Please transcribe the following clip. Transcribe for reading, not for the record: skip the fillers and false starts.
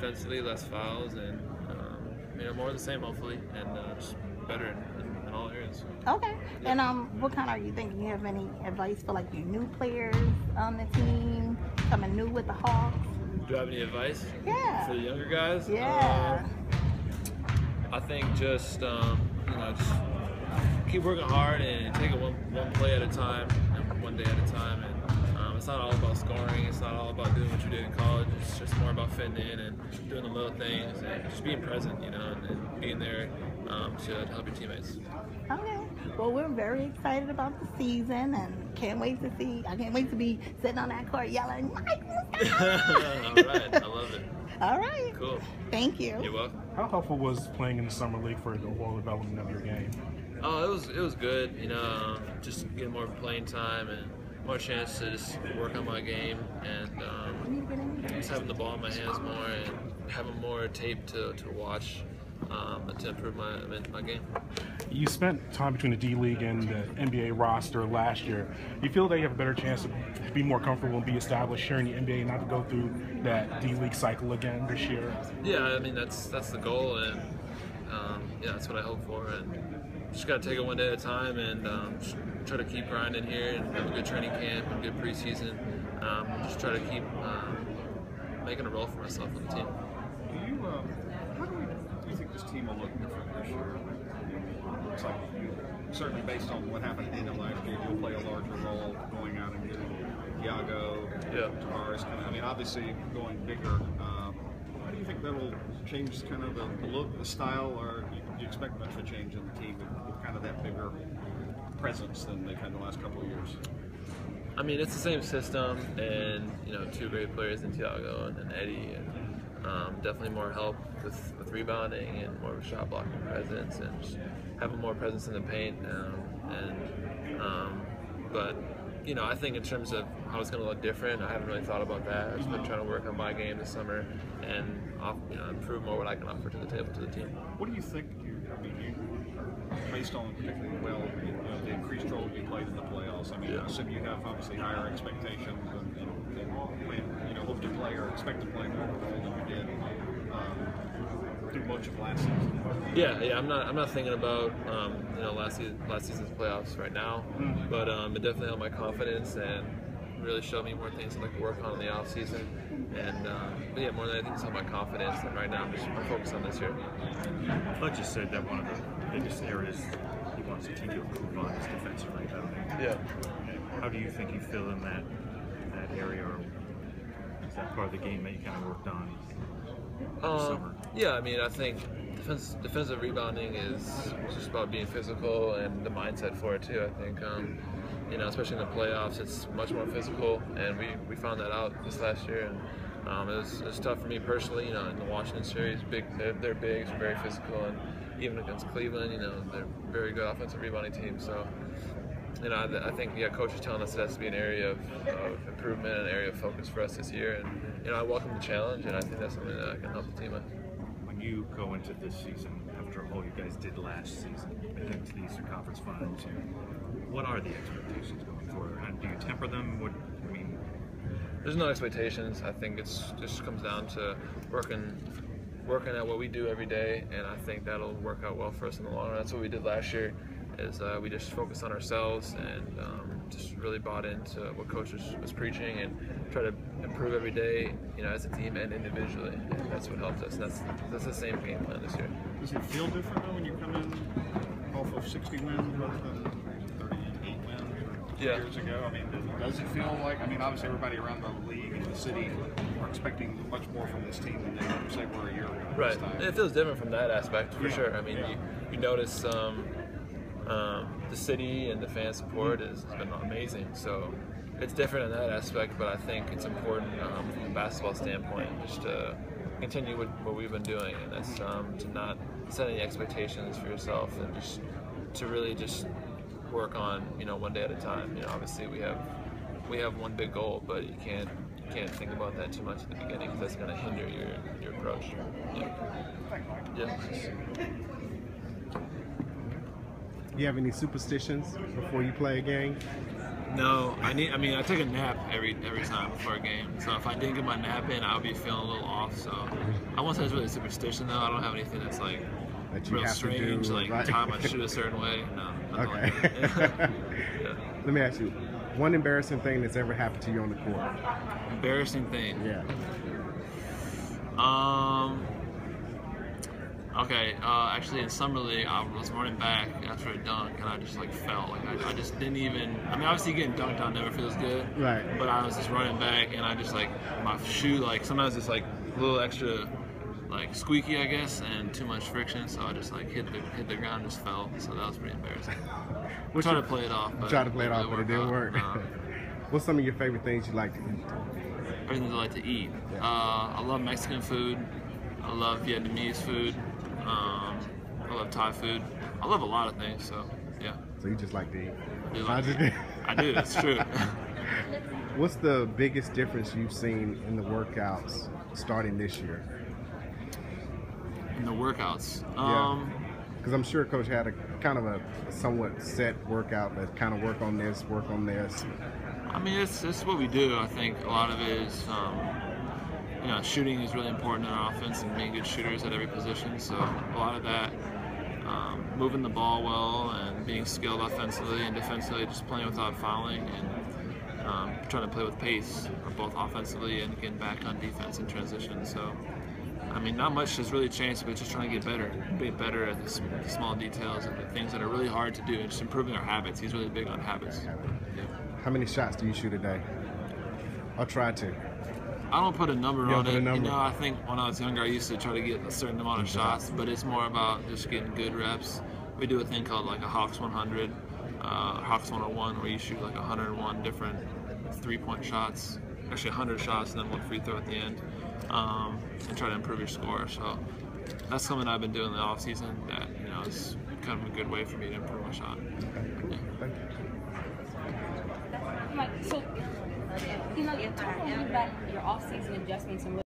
defensively, less fouls, and more of the same hopefully, and just better in all areas. Okay. Yeah. And what kind are you thinking? You have any advice for like your new players on the team coming new with the Hawks? Do I have any advice? Yeah. For the younger guys? Yeah. I think just just keep working hard and take it one play at a time, and one day at a time. And it's not all about scoring. It's not all about doing what you did in college. It's just more about fitting in and doing the little things and just being present, and being there to help your teammates. Okay. Well, we're very excited about the season and can't wait to see. I can't wait to be sitting on that court yelling, Mike Muscala! All right. I love it. All right. Cool. Thank you. You're welcome. How helpful was playing in the summer league for the overall development of your game? Oh, it was good. Just getting more playing time and more chance to just work on my game and just having the ball in my hands more and having more tape to watch to improve my game. You spent time between the D League and the NBA roster last year. Do you feel that you have a better chance to be more comfortable and be established here in the NBA, not to go through that D League cycle again this year? Yeah, that's the goal, and that's what I hope for. And just got to take it one day at a time and just try to keep grinding here and have a good training camp and good preseason. Just try to keep making a role for myself on the team. How do you think this team will look different this year? It looks like certainly based on what happened at the end of last year, you'll play a larger role going out and getting Iago, Tavares. Obviously going bigger. How do you think that'll change kind of the look, the style, or do you expect much of a change in the team with kind of that bigger presence than they've had the last couple of years? It's the same system, and two great players in Thiago and Eddie, and definitely more help with rebounding and more of a shot blocking presence and just having more presence in the paint. But I think in terms of how it's going to look different, I haven't really thought about that. I've just been trying to work on my game this summer and improve more what I can offer to the table to the team. What do you think? Based on particularly the increased role you played in the playoffs. So you have obviously higher expectations and hope to play or expect to play more of a role than you did through much of last season. Yeah. I'm not thinking about last season's playoffs right now, but it definitely helped my confidence and really showed me more things I'd like to work on in the off season. And more than anything, it's helped my confidence. And right now, I'm focused on this year. Bud just said that one of the biggest areas he wants to continue to improve on is defensive rebounding. Yeah. How do you think you feel in that area, or is that part of the game that you kind of worked on this summer? Yeah, I think defensive rebounding is just about being physical and the mindset for it too. I think especially in the playoffs, it's much more physical, and we found that out this last year. And it was tough for me personally. In the Washington series, they're big, it's very physical, and even against Cleveland, they're a very good offensive rebounding team. So, I think coach is telling us that has to be an area of improvement, an area of focus for us this year. And I welcome the challenge, and I think that's something that I can help the team with. When you go into this season, after all you guys did last season, and into the Eastern Conference Finals, what are the expectations going forward? And do you temper them? There's no expectations. I think it just comes down to working at what we do every day, and I think that'll work out well for us in the long run. That's what we did last year. We just focused on ourselves and just really bought into what coach was preaching and try to improve every day, as a team and individually. And that's what helped us. And that's the same game plan this year. Does it feel different though when you come in off of 60 wins rather than 38 wins 2 years ago? Does it feel like? Obviously everybody around the league and the city are expecting much more from this team than they say were a year ago. Right. It feels different from that aspect for sure. You notice. The city and the fan support has been amazing, so it's different in that aspect, but I think it's important from a basketball standpoint just to continue with what we've been doing, and that's to not set any expectations for yourself and just to really just work on one day at a time. Obviously we have one big goal, but you can't think about that too much at the beginning because that's going to hinder your approach. Yeah. Do you have any superstitions before you play a game? No, I take a nap every time before a game. So if I didn't get my nap in, I'll be feeling a little off. So I won't say it's really a superstition though. I don't have anything that's like that you real have strange, to do, like right? tie my shoe a certain way. No. Okay. Like yeah. Let me ask you, one embarrassing thing that's ever happened to you on the court. Embarrassing thing. Yeah. Okay, actually in Summer League, I was running back after a dunk, and I just like fell. Like I just didn't even. I mean, obviously getting dunked on never feels good. Right. But I was just running back, and I just like my shoe, like sometimes it's like a little extra, like squeaky, I guess, and too much friction, so I just like hit the ground, and just fell. So that was pretty embarrassing. I tried to play it off, but but it didn't work. No. What's some of your favorite things you like to eat? Everything I like to eat. Yeah. I love Mexican food. I love Vietnamese food. I love Thai food. I love a lot of things, so yeah. So you just like to eat? I do like to eat. I do, it's true. What's the biggest difference you've seen in the workouts starting this year? In the workouts? Because I'm sure Coach had a kind of a somewhat set workout that kind of work on this. I mean, it's what we do. I think a lot of it is, shooting is really important in our offense and being good shooters at every position. So a lot of that, moving the ball well and being skilled offensively and defensively, just playing without fouling and trying to play with pace, both offensively and getting back on defense in transition. So, I mean, not much has really changed, but just trying to get better at the small details and the things that are really hard to do, and just improving our habits. He's really big on habits. Yeah. How many shots do you shoot a day? I'll try to. I don't put a number on it. You know, I think when I was younger, I used to try to get a certain amount of shots, but it's more about just getting good reps. We do a thing called like a Hawks 100, Hawks 101, where you shoot like 101 different three-point shots, actually 100 shots, and then one free throw at the end, and try to improve your score. So that's something I've been doing in the off season that is kind of a good way for me to improve my shot. Yeah. Mike, so, talk a little bit about your off-season adjustments and